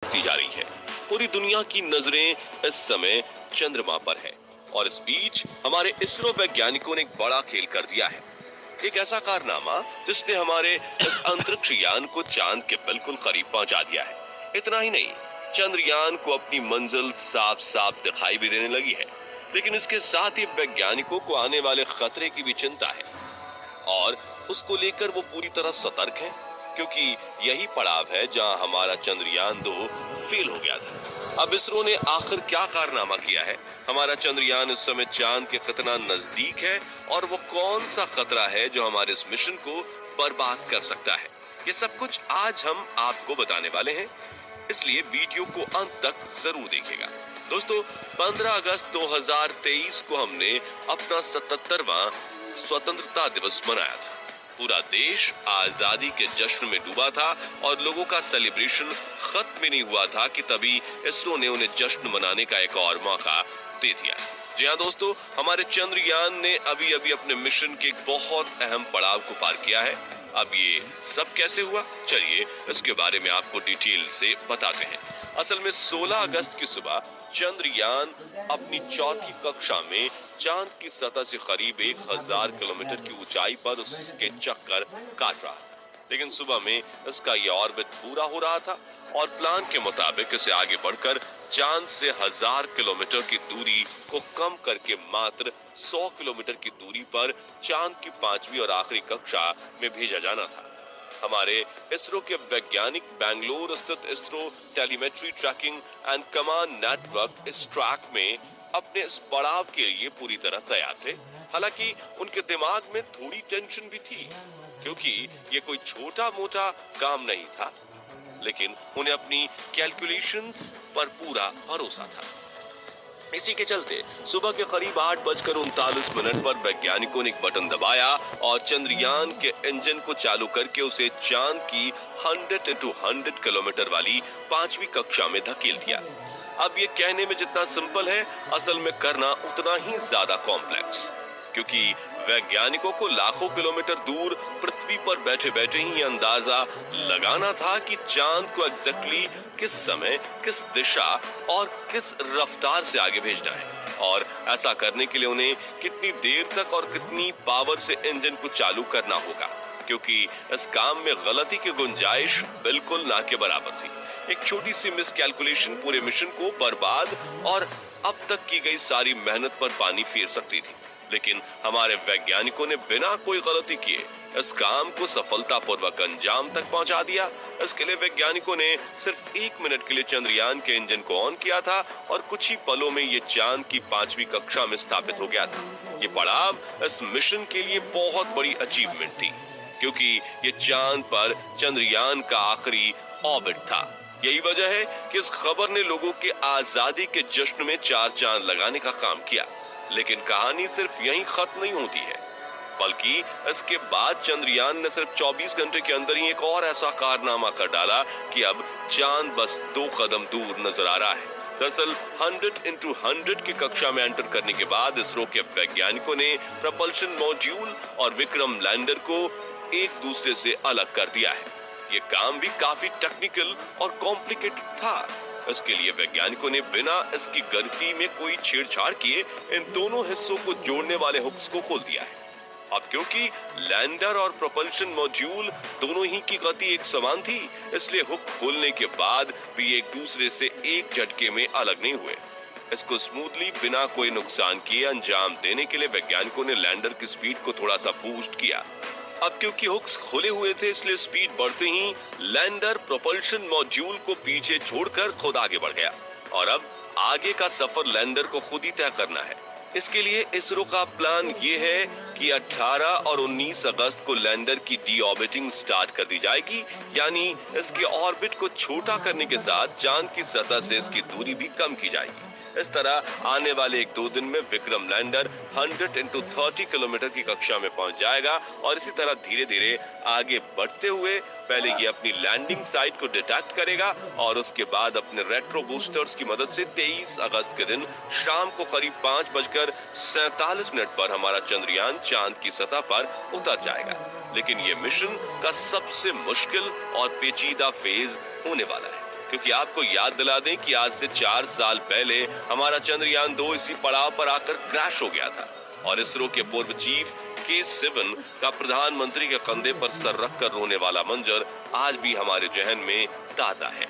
बढ़ती जा रही है। पूरी दुनिया की नजरें इस समय चंद्रमा पर है और इस बीच हमारे इसरो वैज्ञानिकों ने एक बड़ा खेल कर दिया है। एक ऐसा कारनामा जिसने हमारे इस अंतरिक्ष यान को चांद के बिल्कुल करीब पहुंचा दिया है। इतना ही नहीं, चंद्रयान को अपनी मंजिल साफ साफ दिखाई भी देने लगी है। लेकिन इसके साथ ही वैज्ञानिकों को आने वाले खतरे की भी चिंता है और उसको लेकर वो पूरी तरह सतर्क है, क्योंकि यही पड़ाव है जहां हमारा चंद्रयान 2 फेल हो गया था। अब इसरो ने आखिर क्या कारनामा किया है? हमारा चंद्रयान इस समय चांद के कितना नजदीक है और वो कौन सा खतरा है जो हमारे इस मिशन को बर्बाद कर सकता है? ये सब कुछ आज हम आपको बताने वाले हैं, इसलिए वीडियो को अंत तक जरूर देखिएगा। दोस्तों, 15 अगस्त 2023 को हमने अपना 77वां स्वतंत्रता दिवस मनाया था। पूरा देश आजादी के जश्न में डूबा था और लोगों का सेलिब्रेशन खत्म भी नहीं हुआ था कि तभी इसरो ने उन्हें जश्न मनाने का एक और मौका दे दिया। जी हाँ दोस्तों, हमारे चंद्रयान ने अभी अभी अपने मिशन के एक बहुत अहम पड़ाव को पार किया है। अब ये सब कैसे हुआ, चलिए इसके बारे में आपको डिटेल से बताते हैं। असल में 16 अगस्त की सुबह चंद्रयान अपनी चौथी कक्षा में चांद की सतह से करीब 1000 किलोमीटर की ऊंचाई पर उसके चक्कर काट रहा था। लेकिन सुबह में इसका ये ऑर्बिट पूरा हो रहा था और प्लान के मुताबिक इसे आगे बढ़कर चांद से 1000 किलोमीटर की दूरी को कम करके मात्र 100 किलोमीटर की दूरी पर चांद की 5वीं और आखिरी कक्षा में भेजा जाना था। हमारे इसरो के वैज्ञानिक बेंगलुरु स्थित ISRO telemetry tracking and command network इस ट्रैक में अपने इस पड़ाव के लिए पूरी तरह तैयार थे। हालांकि उनके दिमाग में थोड़ी टेंशन भी थी, क्योंकि ये कोई छोटा मोटा काम नहीं था, लेकिन उन्हें अपनी कैलकुलेशंस पर पूरा भरोसा था। इसी के चलते सुबह के करीब 8:39 पर वैज्ञानिकों ने एक बटन दबाया और चंद्रयान के इंजन को चालू करके उसे चांद की 100 किलोमीटर वाली 5वीं कक्षा में धकेल दिया। अब ये कहने में जितना सिंपल है, असल में करना उतना ही ज्यादा कॉम्प्लेक्स, क्योंकि वैज्ञानिकों को लाखों किलोमीटर दूर पृथ्वी पर बैठे बैठे ही अंदाजा लगाना था कि चांद को एग्जैक्टली किस समय, किस दिशा और किस रफ्तार से आगे भेजना है, और ऐसा करने के लिए उन्हें कितनी देर तक और कितनी पावर से इंजन को चालू करना होगा, क्योंकि इस काम में गलती की गुंजाइश बिल्कुल ना के बराबर थी। एक छोटी सी मिसकैलकुलेशन पूरे मिशन को बर्बाद और अब तक की गई सारी मेहनत पर पानी फेर सकती थी। लेकिन हमारे वैज्ञानिकों ने बिना कोई गलती किए इस काम को सफलतापूर्वक अंजाम तक पहुंचा दिया। इसके लिए वैज्ञानिकों ने सिर्फ 1 मिनट के लिए चंद्रयान के इंजन को ऑन किया था और कुछ ही पलों में ये चांद की 5वीं कक्षा में स्थापित हो गया था। ये पड़ाव इस मिशन के लिए बहुत बड़ी अचीवमेंट थी, क्योंकि ये चांद पर चंद्रयान का आखिरी ऑर्बिट था। यही वजह है कि इस खबर ने लोगों के आजादी के जश्न में 4 चांद लगाने का काम किया। लेकिन कहानी सिर्फ यहीं खत्म नहीं होती है, बल्कि इसके बाद चंद्रयान ने सिर्फ 24 घंटे के अंदर ही एक और ऐसा कारनामा कर डाला कि अब चांद बस 2 कदम दूर नजर आ रहा है। दरअसल 100x100 की कक्षा में एंटर करने के बाद इसरो के वैज्ञानिकों ने प्रपल्शन मॉड्यूल और विक्रम लैंडर को एक दूसरे से अलग कर दिया है। ये काम भी काफी टेक्निकल और कॉम्प्लिकेटेड था। इसके लिए वैज्ञानिकों ने बिना इसकी गति में कोई छेड़छाड़ किए इन दोनों हिस्सों को जोड़ने वाले हुक्स को खोल दिया है। अब क्योंकि लैंडर और प्रोपल्शन मॉड्यूल दोनों ही की गति एक समान थी, इसलिए हुक खोलने के बाद भी एक दूसरे से एक झटके में अलग नहीं हुए। इसको स्मूथली बिना कोई नुकसान किए अंजाम देने के लिए वैज्ञानिकों ने लैंडर की स्पीड को थोड़ा सा बूस्ट किया। अब क्योंकि हुक्स खोले हुए थे, इसलिए स्पीड बढ़ते ही लैंडर प्रोपल्शन मॉड्यूल को पीछे छोड़कर खुद आगे बढ़ गया और अब आगे का सफर लैंडर को खुद ही तय करना है। इसके लिए इसरो का प्लान ये है कि 18 और 19 अगस्त को लैंडर की डी-ऑर्बिटिंग स्टार्ट कर दी जाएगी, यानी इसके ऑर्बिट को छोटा करने के साथ चांद की सतह से इसकी दूरी भी कम की जाएगी। इस तरह आने वाले 1-2 दिन में विक्रम लैंडर 100x30 किलोमीटर की कक्षा में पहुंच जाएगा और इसी तरह धीरे धीरे आगे बढ़ते हुए पहले ये अपनी लैंडिंग साइट को डिटेक्ट करेगा और उसके बाद अपने रेट्रो बूस्टर्स की मदद से 23 अगस्त के दिन शाम को करीब 5:47 पर हमारा चंद्रयान चांद की सतह पर उतर जाएगा। लेकिन ये मिशन का सबसे मुश्किल और पेचीदा फेज होने वाला है। क्योंकि आपको याद दिला दें कि आज से 4 साल पहले हमारा चंद्रयान 2 इसी पड़ाव पर आकर क्रैश हो गया था और इसरो के पूर्व चीफ के. सिवन का प्रधानमंत्री के कंधे पर सर रखकर रोने वाला मंजर आज भी हमारे जहन में ताजा है।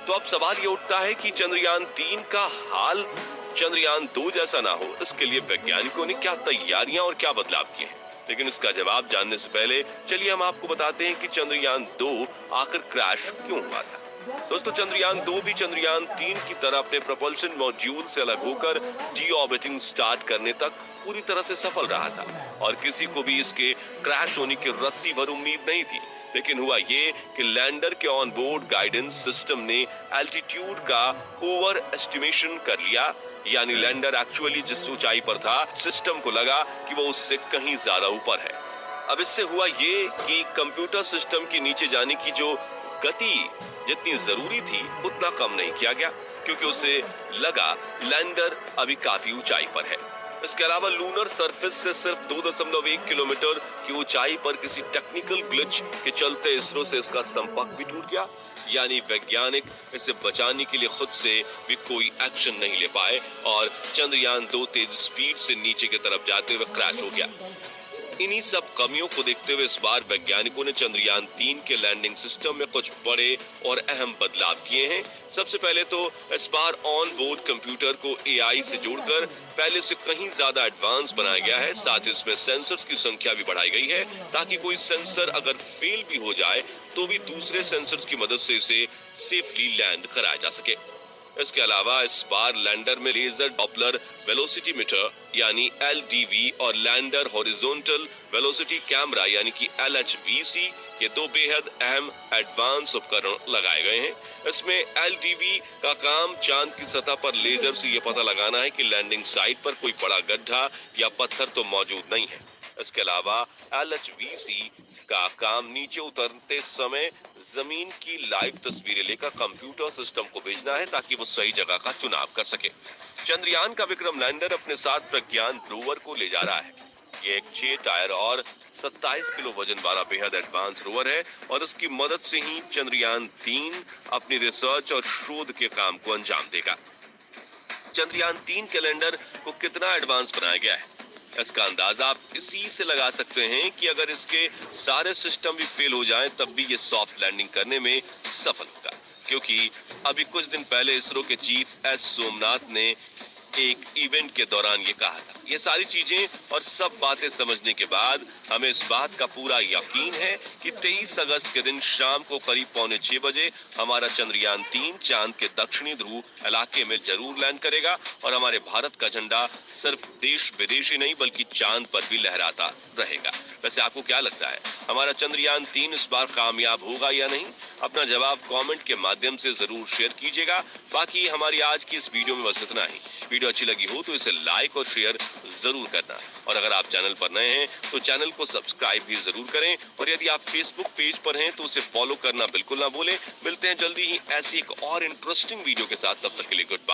तो अब सवाल ये उठता है कि चंद्रयान 3 का हाल चंद्रयान 2 जैसा ना हो, इसके लिए वैज्ञानिकों ने क्या तैयारियां और क्या बदलाव किए हैं। लेकिन इसका जवाब जानने से पहले चलिए हम आपको बताते हैं कि चंद्रयान 2 आखिर क्रैश क्यों हुआ था। दोस्तों, चंद्रयान 2 भी चंद्रयान 3 की तरह अपने propulsion मॉड्यूल से अलग होकर डी-ऑर्बिटिंग स्टार्ट करने तक पूरी तरह से सफल रहा था और किसी को भी इसके क्रैश होने की रत्ती भर उम्मीद नहीं थी। लेकिन हुआ ये कि लैंडर के ऑन बोर्ड गाइडेंस सिस्टम ने एल्टीट्यूड का ओवर एस्टिमेशन कर लिया, यानी लैंडर एक्चुअली जिस ऊंचाई पर था सिस्टम को लगा कि वो उससे कहीं ज्यादा ऊपर है। अब इससे हुआ ये कि कंप्यूटर सिस्टम के नीचे जाने की जो गति जितनी जरूरी थी उतना कम नहीं किया गया, क्योंकि उसे लगा लैंडर अभी काफी ऊंचाई पर है। इसके अलावा लूनर सरफेस से सिर्फ 2.1 किलोमीटर की ऊंचाई पर किसी टेक्निकल ग्लिच के चलते इसरो से इसका संपर्क भी टूट गया, यानी वैज्ञानिक इसे बचाने के लिए खुद से भी कोई एक्शन नहीं ले पाए और चंद्रयान 2 तेज स्पीड से नीचे की तरफ जाते हुए क्रैश हो गया। इन्हीं सब कमियों को देखते हुए इस बार वैज्ञानिकों ने चंद्रयान 3 के लैंडिंग सिस्टम में कुछ बड़े और अहम बदलाव किए हैं। सबसे पहले तो इस बार ऑन बोर्ड कंप्यूटर को एआई से जोड़कर पहले से कहीं ज्यादा एडवांस बनाया गया है। साथ ही इसमें सेंसर्स की संख्या भी बढ़ाई गई है ताकि कोई सेंसर अगर फेल भी हो जाए तो भी दूसरे सेंसर्स की मदद से इसे सेफली लैंड कराया जा सके। इसके अलावा इस बार लैंडर में लेजर डॉपलर वेलोसिटी मीटर यानी LDV और लैंडर हॉरिजॉन्टल वेलोसिटी कैमरा यानी कि LHVC ये दो बेहद अहम एडवांस उपकरण लगाए गए हैं। इसमें LDV का काम चांद की सतह पर लेजर से ये पता लगाना है कि लैंडिंग साइट पर कोई बड़ा गड्ढा या पत्थर तो मौजूद नहीं है। इसके अलावा LHVC का काम नीचे उतरते समय जमीन की लाइव तस्वीरें लेकर कंप्यूटर सिस्टम को भेजना है ताकि वो सही जगह का चुनाव कर सके। चंद्रयान का विक्रम लैंडर अपने साथ प्रज्ञान रोवर को ले जा रहा है। ये एक 6 टायर और 27 किलो वजन वाला बेहद एडवांस रोवर है और इसकी मदद से ही चंद्रयान 3 अपनी रिसर्च और शोध के काम को अंजाम देगा। चंद्रयान 3 कैलेंडर को कितना एडवांस बनाया गया है इसका अंदाजा आप इसी से लगा सकते हैं कि अगर इसके सारे सिस्टम भी फेल हो जाएं तब भी ये सॉफ्ट लैंडिंग करने में सफल होगा, क्योंकि अभी कुछ दिन पहले इसरो के चीफ S. सोमनाथ ने एक इवेंट के दौरान ये कहा था। ये सारी चीजें और सब बातें समझने के बाद हमें इस बात का पूरा यकीन है कि 23 अगस्त के दिन शाम को करीब 5:45 बजे हमारा चंद्रयान 3 चांद के दक्षिणी ध्रुव इलाके में जरूर लैंड करेगा और हमारे भारत का झंडा सिर्फ देश विदेश ही नहीं बल्कि चांद पर भी लहराता रहेगा। वैसे आपको क्या लगता है, हमारा चंद्रयान 3 इस बार कामयाब होगा या नहीं? अपना जवाब कमेंट के माध्यम से जरूर शेयर कीजिएगा। बाकी हमारी आज की इस वीडियो में बस इतना ही। वीडियो अच्छी लगी हो तो इसे लाइक और शेयर जरूर करना और अगर आप चैनल पर नए हैं तो चैनल को सब्सक्राइब भी जरूर करें और यदि आप फेसबुक पेज पर हैं तो उसे फॉलो करना बिल्कुल ना भूलें। मिलते हैं जल्दी ही ऐसी एक और इंटरेस्टिंग वीडियो के साथ, तब तक के लिए गुड बाय।